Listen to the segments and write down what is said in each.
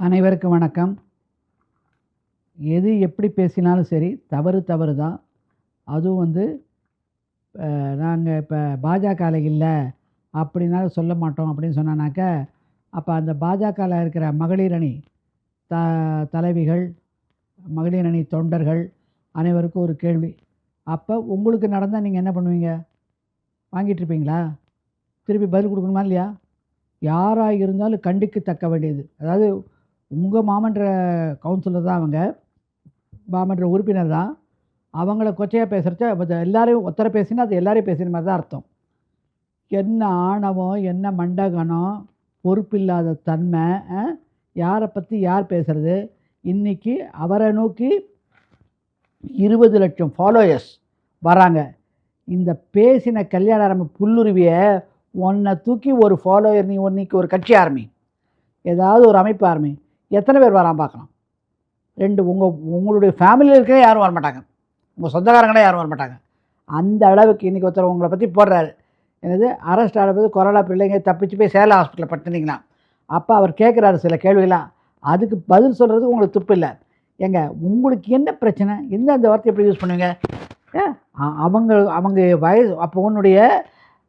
அனைவருக்கும் வணக்கம். எது எப்படி பேசினாலும் சரி, தவறு தவறு தான். அதுவும் வந்து நாங்க இப்ப பாஜகல இல்ல, அப்படினாலும் சொல்ல மாட்டோம் அப்படின்னு சொன்னானாக்க, அப்ப அந்த பாஜகல இருக்கிற மகளிர் அணி த தலைவிகள், மகளிர் அணி தொண்டர்கள் அனைவருக்கும் ஒரு கேள்வி. அப்ப உங்களுக்கு நடந்தா நீங்க என்ன பண்ணுவீங்க? வாங்கிட்டு இருப்பீங்களா? திருப்பி பதில் குடுக்கணுமா இல்லையா? யாரா இருந்தாலும் கண்டிக்கத்தக்க வேண்டியது. அதாவது உங்க மாமன்ற கவுன்சிலர் தான் அவங்க. மாமன்ற உறுப்பினர் தான். அவங்கள கொச்சையா பேசுறச்ச எல்லாரையும் ஒத்தர பேசினா அது எல்லாரையும் பேசுற மாரி தான் அர்த்தம். என்ன ஆணவம், என்ன மண்டகனம், பொறுப்பில்லாத தன்மை, யார பத்தி யார் பேசுறது? இன்னைக்கு அவர நோக்கி 20 லட்சம் ஃபாலோயர்ஸ் வராங்க. இந்த பேசின கல்யாணராம புல்லுருவிய உன்ன தூக்கி ஒரு ஃபாலோயர் நீ இன்னைக்கு ஒரு கட்சி ஆரம்பி. ஏதாவது ஒரு அமைப்பு ஆரம்பி. எத்தனை பேர் வரான் பார்க்கலாம். 2 உங்களுடைய ஃபேமிலியில இருக்கவே யாரும் வரமாட்டாங்க. உங்கள் சொந்தக்காரங்களே யாரும் வரமாட்டாங்க. அந்த அளவுக்கு இன்றைக்கி ஒருத்தர் உங்களை பற்றி போடுறாரு. என்னது அரெஸ்ட் ஆனபோது கொரோனா பிள்ளைங்க தப்பிச்சு போய் சேலம் ஹாஸ்பிட்டலில் படுத்துனீங்களா? அப்போ அவர் கேட்குறாரு சில கேள்விகளாம். அதுக்கு பதில் சொல்கிறதுக்கு உங்களுக்கு துப்பு இல்லை. ஏங்க உங்களுக்கு என்ன பிரச்சனை? எந்த அந்த வார்த்தை எப்படி யூஸ் பண்ணுவீங்க? அவங்க வயசு அப்போ உன்னுடைய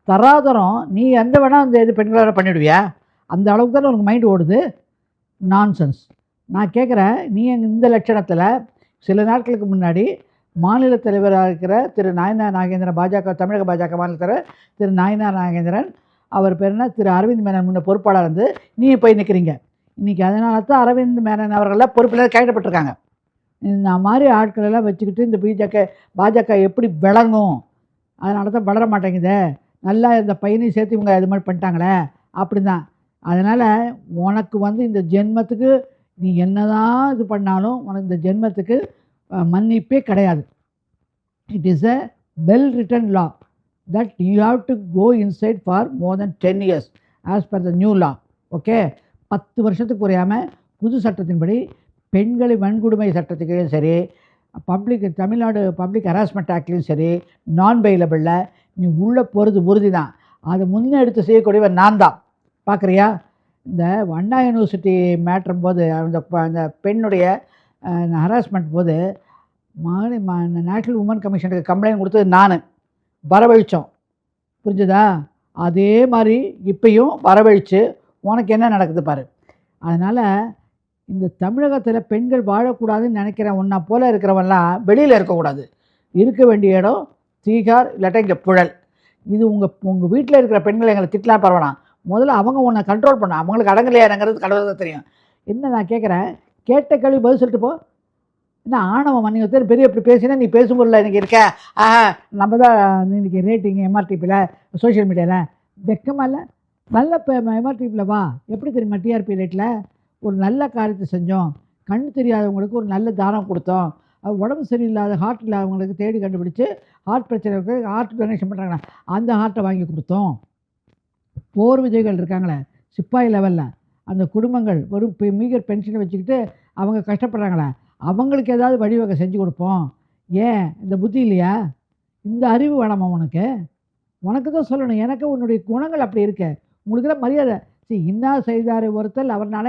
தராதரம் நீ எந்த வேணால் அந்த இது பெண்களாக பண்ணிவிடுவியா? அந்த அளவுக்கு தானே உனக்கு மைண்டு ஓடுது. நான்சென்ஸ். நான் கேட்குறேன், நீ இந்த லட்சணத்தில் சில நாட்களுக்கு முன்னாடி மாநில தலைவராக இருக்கிற திரு நாயனார் நாகேந்திரன், பாஜக தமிழக பாஜக மாநில தலைவர் திரு நாயனார் நாகேந்திரன், அவர் பேர் என்ன, திரு அரவிந்த் மேனன் முன்ன பொறுப்பாளர் இருந்து நீங்கள் போய் நிற்கிறீங்க. இன்றைக்கி அதனால தான் அரவிந்த் மேனன் அவர்களெல்லாம் பொறுப்பில் கைவிடப்பட்டிருக்காங்க. இந்த மாதிரி ஆட்களெல்லாம் வச்சுக்கிட்டு இந்த பாஜக எப்படி விளங்கும்? அதனால தான் வளர மாட்டேங்குது. நல்லா இந்த பையனையும் சேர்த்து இவங்க இது மாதிரி பண்ணிட்டாங்களே அப்படி தான். அதனால் உனக்கு இந்த ஜென்மத்துக்கு நீ என்ன தான் இது பண்ணாலும் உனக்கு இந்த ஜென்மத்துக்கு மன்னிப்பே கிடையாது. It is a well written law that you have to go inside for more than 10 years as per the new law. Okay, 10 வருஷத்துக்கு குறையாமல் புது சட்டத்தின்படி பெண்களை வன்கொடுமை சட்டத்துக்கும் சரி, தமிழ்நாடு பப்ளிக் ஹராஸ்மெண்ட் ஆக்ட்லேயும் சரி, நான் பெயிலபிளில் நீ உள்ளே போகிறது உறுதி தான். அதை முன்னே எடுத்து செய்யக்கூடியவர் நான் தான். பார்க்குறியா? இந்த அண்ணா யூனிவர்சிட்டி மேட்ரும் போது அந்த பெண்ணுடைய ஹராஸ்மெண்ட் போது நேஷ்னல் உமன் கமிஷனுக்கு கம்ப்ளைண்ட் கொடுத்தது நான் வரவழித்தோம். புரிஞ்சுதா? அதே மாதிரி இப்பையும் வரவழித்து உனக்கு என்ன நடக்குது பாரு. அதனால் இந்த தமிழகத்தில் பெண்கள் வாழக்கூடாதுன்னு நினைக்கிறேன். ஒன்றா போல் இருக்கிறவன்லாம் வெளியில் இருக்கக்கூடாது. இருக்க வேண்டிய இடம் தீகார் இல்லாட்டா இங்கே புழல். இது உங்கள் வீட்டில் இருக்கிற பெண்கள் எங்களை திட்டலாம் பரவாயில்ல. முதல்ல அவங்க உன்னை கண்ட்ரோல் பண்ண. அவங்களுக்கு அடங்கலையாங்கிறது கடவுள் தான் தெரியும். என்ன நான் கேட்குறேன், கேட்ட கேள்வி பதில் சொல்லிட்டு போ. என்ன ஆணவம்? நீங்கள் ஒருத்தர் பெரிய இப்படி பேசினா நீ பேசும்போதில் இன்றைக்கி இருக்க நம்ம தான் இன்றைக்கி ரேட்டிங் எம்ஆர்டிபியில் சோஷியல் மீடியாவில் வெக்கமாக இல்லை. நல்ல எம்ஆர்டிபியில் வா. எப்படி தெரியுமா? டிஆர்பி ரேட்டில் ஒரு நல்ல காரியத்தை செஞ்சோம். கண் தெரியாதவங்களுக்கு ஒரு நல்ல தானம் கொடுத்தோம். உடம்பு சரியில்லாத ஹார்ட் இல்லாதவங்களுக்கு தேடி கண்டுபிடிச்சி ஹார்ட் பிரச்சனை இருக்குது, ஹார்ட் டொனேஷன் பண்ணுறாங்களே அந்த ஹார்ட்டை வாங்கி கொடுத்தோம். போர் விஜய்கள் இருக்காங்களே சிப்பாய் லெவலில், அந்த குடும்பங்கள் ஒரு மீகர் பென்ஷனை வச்சுக்கிட்டு அவங்க கஷ்டப்படுறாங்களே அவங்களுக்கு ஏதாவது வழிவகை செஞ்சு கொடுப்போம். ஏன் இந்த புத்தி இல்லையா? இந்த அறிவு வேணாமா உனக்கு? உனக்கு தான் சொல்லணும். எனக்கு உன்னுடைய குணங்கள் அப்படி இருக்கு. உங்களுக்கு தான் மரியாதை. சரி, இன்னா செய்தார் ஒருத்தல் அவர்னால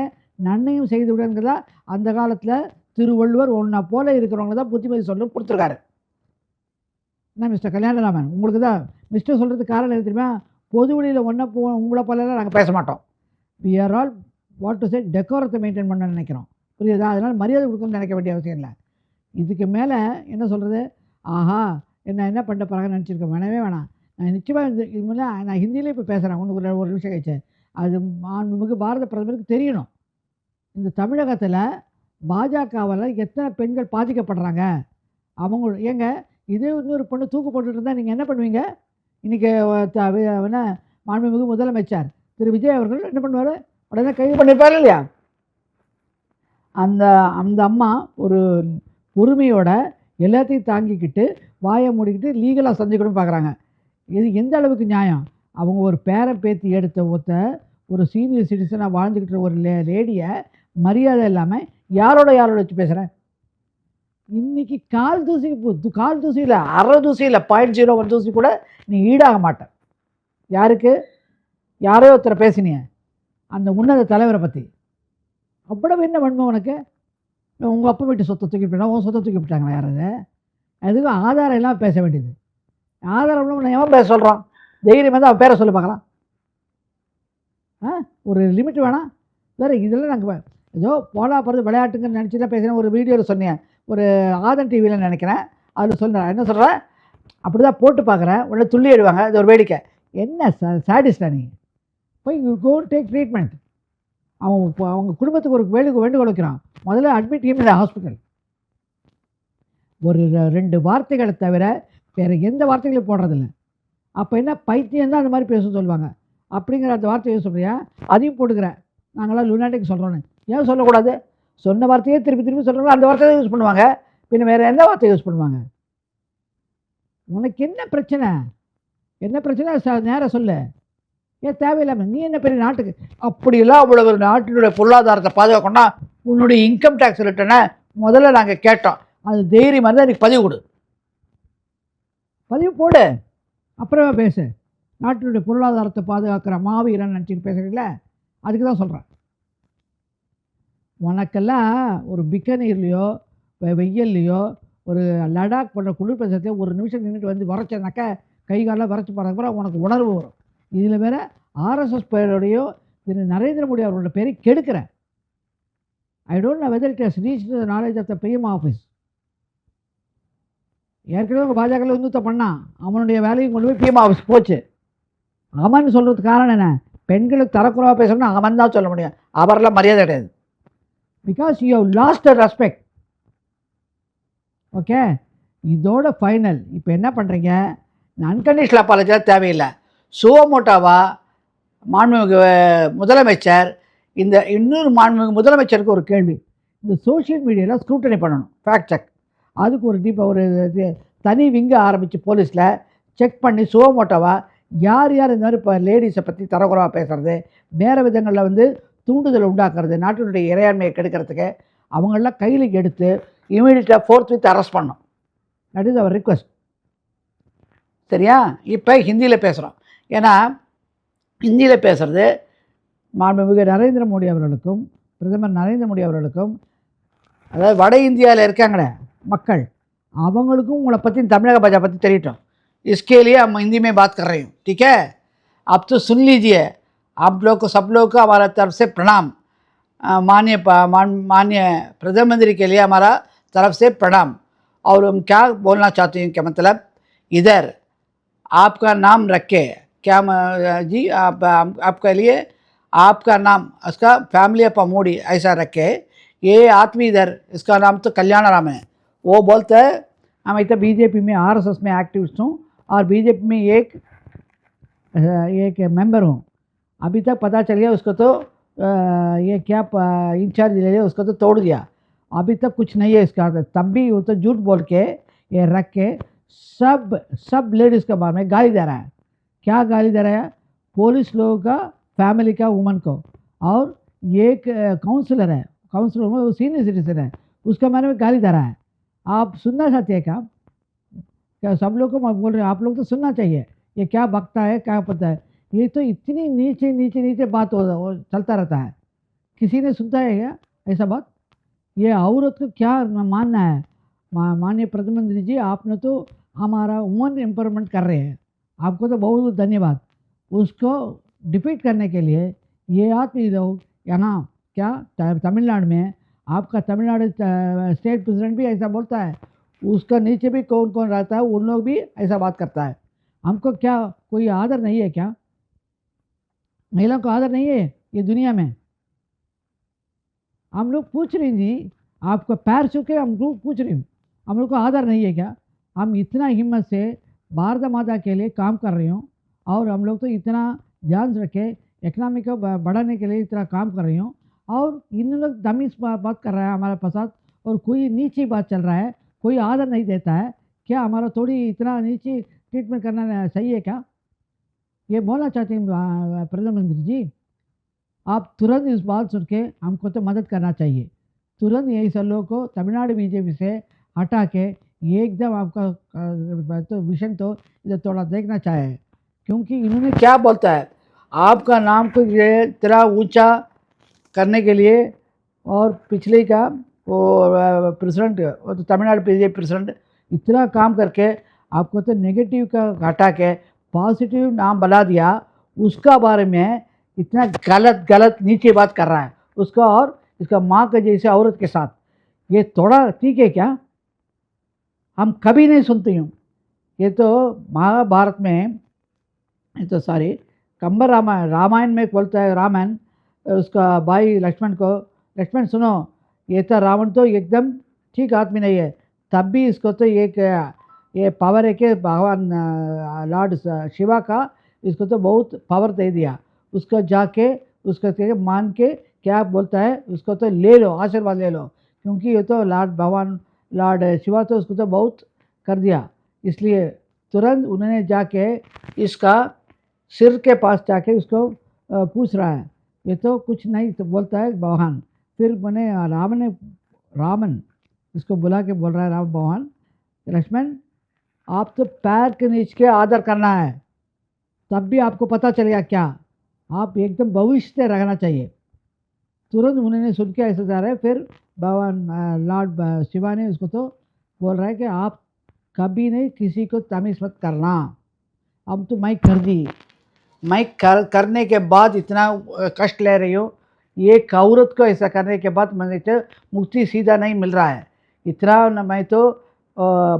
நன்மையும் செய்து விடுங்கிறதா அந்த காலத்தில் திருவள்ளுவர் ஒன்றா போல இருக்கிறவங்க தான் புத்திமதி சொல்ல கொடுத்துருக்காரு. என்ன மிஸ்டர் கல்யாணராமன், உங்களுக்கு தான் மிஸ்டர் சொல்கிறதுக்கு காரணம் என்ன தெரியுமா? பொது வழியில் ஒன்றா உங்களை போலலாம் நாங்கள் பேச மாட்டோம். We are all what to say டெக்கோரத்தை மெயின்டைன் பண்ண நினைக்கிறோம். புரியுதா? அதனால் மரியாதை கொடுக்கணும்னு நினைக்க வேண்டிய அவசியம் இல்லை. இதுக்கு மேலே என்ன சொல்கிறது? ஆஹா என்ன பண்ண போகிறாங்கன்னு நினச்சிருக்கேன். வேணவே வேணாம். நான் நிச்சயமாக இது முன்னே நான் ஹிந்தியிலே இப்போ பேசுகிறேன். ஒன்று ஒரு நிமிஷம் கழிச்சு அது மாண்புமிகு பாரத பிரதமருக்கு தெரியணும். இந்த தமிழகத்தில் பாஜகவால் எத்தனை பெண்கள் பாதிக்கப்படுறாங்க. அவங்க ஏங்க இதே இன்னொரு பொண்ணு தூக்கு போட்டுட்டு இருந்தால் நீங்கள் என்ன பண்ணுவீங்க? இன்றைக்கி என்ன மாண்புமிகு முதலமைச்சர் திரு விஜய் அவர்கள் என்ன பண்ணுவார்? உடனே கைது பண்ணியிருப்பார் இல்லையா? அந்த அம்மா ஒரு பொறுமையோட எல்லாத்தையும் தாங்கிக்கிட்டு வாயை மூடிக்கிட்டு லீகலாக சந்திக்கணும்னு பார்க்குறாங்க. இது எந்த அளவுக்கு நியாயம்? அவங்க ஒரு பேத்தி எடுத்த ஒரு சீனியர் சிட்டிசனாக வாழ்ந்துக்கிட்டு ஒரு லேடியை மரியாதை இல்லாமல் யாரோட வச்சு பேசுகிறேன். இன்றைக்கி கால் தூசியில் அரை தூசியில் 0.01 தூசி கூட நீ ஈடாக மாட்டேன். யாருக்கு? யாரோ ஒருத்தரை பேசினிய அந்த உன்னத தலைவரை பற்றி. அவ்வளவு என்ன வன்மை உனக்கு? உங்கள் அப்பா வீட்டு சொத்தை தூக்கி போயிட்டா உன் சொத்தை தூக்கி போயிட்டாங்களா யாராவது? அதுக்கும் ஆதாரம் எல்லாம் பேச வேண்டியது. ஆதாரம் இல்லாமல் எவன் பேச சொல்கிறான்? தைரியம் வந்து அவன் பேரை சொல்லி பார்க்கலாம். ஒரு லிமிட் வேணாம். வேறு இதெல்லாம் நாங்கள் ஏதோ போலா போகிறது விளையாட்டுங்கன்னு நினச்சி தான் பேசுகிறேன். ஒரு வீடியோவில் சொன்னேன், ஒரு ஆதன் டிவியில் நினைக்கிறேன், அதில் சொல்கிறேன். என்ன சொல்கிறேன், அப்படி தான் போட்டு பார்க்குறேன், உடனே துள்ளி எடுவாங்க. அது ஒரு வேடிக்கை. என்ன சாடிஸ்டா நீ? போய் கோ டேக் ட்ரீட்மெண்ட். அவங்க குடும்பத்துக்கு ஒரு வேண்டுகோள் வைக்கிறான், முதல்ல அட்மிட் இந்த ஹாஸ்பிட்டல். ஒரு 2 வார்த்தைகளை தவிர வேறு எந்த வார்த்தைகளையும் போடுறதில்ல. அப்போ என்ன பைத்தியம் தான் அந்த மாதிரி பேச சொல்லுவாங்க. அப்படிங்கிற அந்த வார்த்தையை சொல்கிறியா? அதையும் போட்டுக்கிறேன். நாங்களாம் லுனாட்டிக் சொல்கிறோன்னு. ஏன் சொல்லக்கூடாது? சொன்ன வார்த்தையே திருப்பி திருப்பி சொல்கிறாங்க. அந்த வார்த்தையை யூஸ் பண்ணுவாங்க. பின்ன வேறு எந்த வார்த்தையை யூஸ் பண்ணுவாங்க? உனக்கு என்ன பிரச்சனை? என்ன பிரச்சனை நேராக சொல்லு. ஏன் தேவையில்லாமல் நீ என்ன பெரிய நாட்டுக்கு அப்படியெல்லாம் அவ்வளோ ஒரு நாட்டினுடைய பொருளாதாரத்தை பாதுகாக்கணும்னா உன்னுடைய இன்கம் டேக்ஸ் ரிட்டனை முதல்ல நாங்கள் கேட்டோம். அது தைரியமாக இருந்தால் எனக்கு பதிவு கொடு, பதிவு போடு, அப்புறமா பேசு. நாட்டினுடைய பொருளாதாரத்தை பாதுகாக்கிற மாவீரன் நினச்சிட்டு பேசுகிறீங்கள, அதுக்கு தான் சொல்கிறேன். உனக்கெல்லாம் ஒரு பிக்கனீர்லேயோ வெயில்லையோ ஒரு லடாக் போன்ற குளிர் பிரதேசத்தையோ ஒரு நிமிஷம் நின்றுட்டு வந்து வரைச்சனாக்கா கை காலெலாம் வரைச்சி போகிறதுக்கு உனக்கு உணர்வு வரும். இதில் வேறு ஆர்எஸ்எஸ் பேரோடையோ திரு நரேந்திர மோடி அவர்களோட பேரை கெடுக்கிறேன். I don't know whether it has reach the knowledge of the PM office. ஏற்கனவே உங்கள் பாஜகவில் உந்துத்த பண்ணான், அவனுடைய வேலையும் கொண்டு போய் பிஎம் ஆஃபீஸ் போச்சு. அவன் சொல்கிறதுக்கு காரணம் என்ன? பெண்களுக்கு தரக்குறைவாக பேசணும்னா அவன் தான் சொல்ல முடியும், அவரெல்லாம் மரியாதை கிடையாது. Because you have lost a respect. Okay, இதோட ஃபைனல். இப்போ என்ன பண்ணுறீங்க? அன்கண்டிஷனல் அப்பாலஜிலாம் தேவையில்லை. சுவமோட்டோவா மாண்புமிகு முதலமைச்சர், இந்த இன்னொரு மாண்புமிகு முதலமைச்சருக்கு ஒரு கேள்வி, இந்த சோஷியல் மீடியாவில் ஸ்க்ரூட்டனி பண்ணணும், ஃபேக்ட் செக். அதுக்கு ஒரு தனி விங்க ஆரம்பித்து போலீஸில் செக் பண்ணி சுவமோட்டோவா யார் யார் இந்த மாதிரி இப்போ லேடிஸை பற்றி தரக்குறைவாக பேசுகிறது, வேறு விதங்களில் வந்து தூண்டுதல் உண்டாக்குறது, நாட்டினுடைய இறையாண்மையை கெடுக்கிறதுக்கு அவங்களெலாம் கையில் எடுத்து இமீடியட்டாக ஃபோர்த்வித் அரெஸ்ட் பண்ணோம். That is our request. சரியா? இப்போ ஹிந்தியில் பேசுகிறோம். ஏன்னா ஹிந்தியில் பேசுகிறது மாண்புமிகு நரேந்திர மோடி அவர்களுக்கும் பிரதமர் நரேந்திர மோடி அவர்களுக்கும், அதாவது வட இந்தியாவில் இருக்காங்களே மக்கள், அவங்களுக்கும் உங்களை பற்றி தமிழக பாஜக பற்றி தெரியட்டும். इसके लिए हम हिंदी में बात कर रहे हूँ, ठीक है? अब तो सुन लीजिए, आप लोग को, सब लोग को हमारा तरफ से प्रणाम। माननीय प्रधानमंत्री के लिए हमारा तरफ से प्रणाम। और हम क्या बोलना चाहते हैं कि मतलब इधर आपका नाम रखे क्या जी, आपके लिए आपका नाम, उसका फैमिली ऑफ मोदी ऐसा रखे। ये आदमी इधर, इसका नाम तो कल्याण राम है। वो बोलते हैं हम इतना बीजेपी में आरएसएस में एक्टिविस्ट हूँ और बीजेपी में एक मेंबर हूँ। अभी तक पता चल गया उसको तो ये क्या इंचार्ज ले लिया, उसको तो तोड़ दिया। अभी तक कुछ नहीं है इसका। तब भी वो तो झूठ बोल के ये रख के सब लेडीज़ के बारे में गाली दे रहा है। क्या गाली दे रहा है? पुलिस लोगों का, फैमिली का, वुमन को। और एक काउंसलर है, काउंसलर में वो सीनियर सिटीजन है, उसके बारे में गाली दे रहा है। आप सुनना चाहते हैं क्या सब लोग को मैं बोल रहे हैं, आप लोग तो सुनना चाहिए। ये क्या बकता है, क्या पता है? ये तो इतनी नीचे नीचे नीचे बात हो चलता रहता है, किसी ने सुनता है क्या ऐसा बात? ये औरत को क्या मानना है? माननीय प्रधानमंत्री जी, आपने तो हमारा वुमन एम्पावरमेंट कर रहे हैं, आपको तो बहुत बहुत धन्यवाद। उसको डिफीट करने के लिए ये आदमी लोग यहाँ क्या तमिलनाडु में, आपका तमिलनाडु स्टेट प्रेसिडेंट भी ऐसा बोलता है, उसका नीचे भी कौन कौन रहता है उन लोग भी ऐसा बात करता है। हमको क्या कोई आदर नहीं है क्या? महिलाओं को आदर नहीं है ये दुनिया में? हम लोग पूछ रहे हैं जी, आपको पैर छूके हम लोग पूछ रहे हैं, हम लोग को आदर नहीं है क्या? हम इतना हिम्मत से भारत माता के लिए काम कर रहे हूँ और हम लोग तो इतना ध्यान रखे इकनॉमी को बढ़ाने के लिए इतना काम कर रही हूँ, और इन लोग दमीज बात कर रहा है हमारे पास, और कोई नीची बात चल रहा है, कोई आदर नहीं देता है क्या? हमारा थोड़ी इतना नीची ट्रीटमेंट करना सही है क्या? ये बोलना चाहते हैं प्रधानमंत्री जी, आप तुरंत इस बात सुन के हमको तो मदद करना चाहिए। तुरंत यही सब लोगों को तमिलनाडु बीजेपी से हटा के एकदम आपका तो विजन तो इधर थोड़ा देखना चाहिए। क्योंकि इन्होंने क्या बोलता है, आपका नाम को ये इतना ऊंचा करने के लिए और पिछले का वो प्रेसिडेंट, वो तो तमिलनाडु बीजेपी प्रेसिडेंट, इतना काम करके आपको तो नेगेटिव का हटा के पॉजिटिव नाम बना दिया, उसका बारे में इतना गलत गलत नीचे बात कर रहा है उसका, और इसका माँ के जैसे औरत के साथ, ये थोड़ा ठीक है क्या? हम कभी नहीं सुनते हूँ। ये तो महाभारत में, ये तो सॉरी, कंबर रामायण में बोलता है रामायण उसका भाई लक्ष्मण को, लक्ष्मण सुनो, ये तो रावण तो एकदम ठीक आदमी नहीं है, तब भी इसको तो एक ये पावर है कि भगवान लॉर्ड शिवा का इसको तो बहुत पावर दे दिया, उसको जाके उसको मान के क्या बोलता है, उसको तो ले लो, आशीर्वाद ले लो, क्योंकि ये तो लॉर्ड भगवान लॉर्ड शिवा तो उसको तो बहुत कर दिया। इसलिए तुरंत उन्होंने जाके इसका सिर के पास जाके उसको पूछ रहा है, ये तो कुछ नहीं तो बोलता है भगवान। फिर मैंने रामन इसको बुला के बोल रहा है, राम भगवान लक्ष्मण आप तो पैर के नीचे के आदर करना है, तब भी आपको पता चलेगा क्या, आप एकदम भविष्य से रहना चाहिए। तुरंत उन्होंने सुन के ऐसे जा रहे हैं। फिर भगवान लॉर्ड शिवा ने उसको तो बोल रहा है कि आप कभी नहीं किसी को तमीज़ मत करना। अब तो मैं कर दी, मैं करने के बाद इतना कष्ट ले रही हूँ, एक औरत को ऐसा करने के बाद मुझे तो मुक्ति सीधा नहीं मिल रहा है, इतना न मैं तो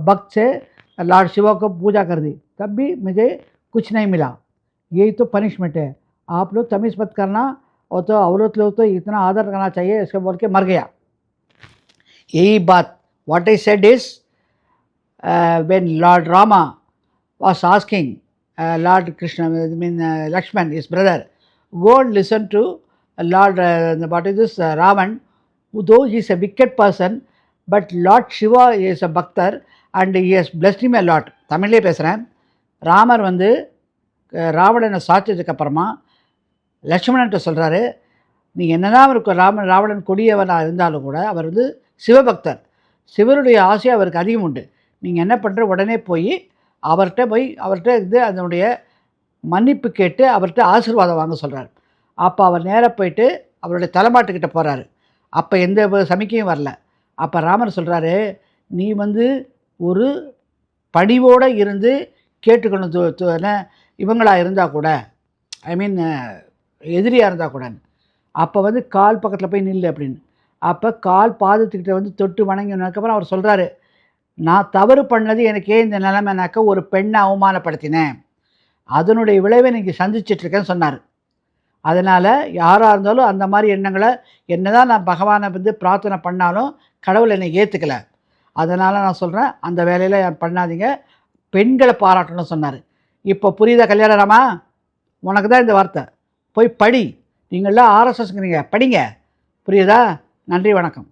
भक्त से लॉर्ड शिवा को पूजा कर दी, तब भी मुझे कुछ नहीं मिला, यही तो पनिशमेंट है, आप लोग तमीज़ मत करना, और तो औरत लोग तो इतना आदर करना चाहिए, इसको बोल के मर गया। यही बात what I said is when Lord Rama was asking Lord Krishna, I mean Lakshman, his brother, go and listen to Lord, what is this, Ravan, though he is a wicked person, but Lord Shiva is a bhaktar and he has blessed him a lot. தமிழ்லே பேசுகிறேன். ராமர் வந்து ராவணனை சாய்ச்சதுக்கு அப்புறமா லக்ஷ்மணன்ட்ட சொல்கிறாரு, நீ என்னதான் அவருக்கு ராவணன் கொடியவனாக இருந்தாலும் கூட அவர் வந்து சிவபக்தர், சிவனுடைய ஆசை அவருக்கு அதிகம் உண்டு, நீங்கள் என்ன பண்ணுற உடனே போய் அவர்கிட்ட இது அதனுடைய மன்னிப்பு கேட்டு அவர்கிட்ட ஆசீர்வாதம் வாங்க சொல்கிறார். அப்போ அவர் நேராக போயிட்டு அவருடைய தலைமாட்டுக்கிட்ட போகிறாரு. அப்போ எந்த சமிக்கையும் வரல. அப்போ ராமர் சொல்கிறாரு, நீ வந்து ஒரு பணிவோடு இருந்து கேட்டுக்கணும், இவங்களாக இருந்தால் கூட, ஐ மீன் எதிரியாக இருந்தால் கூட, அப்போ வந்து கால் பக்கத்தில் போய் நில்லு அப்படின்னு. அப்போ கால் பாதத்துக்கிட்ட வந்து தொட்டு வணங்கினதுக்கப்புறம் அவர் சொல்கிறாரு, நான் தவறு பண்ணது எனக்கு ஏன் இந்த நிலைமைனாக்க, ஒரு பெண்ணை அவமானப்படுத்தினேன், அதனுடைய விளைவை நீங்கள் சந்திச்சிட்ருக்கேன்னு சொன்னார். அதனால் யாராக இருந்தாலும் அந்த மாதிரி எண்ணங்களை, என்ன தான் நான் பகவானை வந்து பிரார்த்தனை பண்ணாலும் கடவுள் என்னை ஏற்றுக்கலை, அதனால் நான் சொல்கிறேன் அந்த வேலையில் பண்ணாதீங்க, பெண்களை பாராட்டணும்னு சொன்னார். இப்போ புரியுதா கல்யாணராமா? உனக்கு தான் இந்த வார்த்தை, போய் படி, நீங்களாம் ஆர்எஸ்எஸ்ங்கிறீங்க, படிங்க, புரியுதா? நன்றி, வணக்கம்.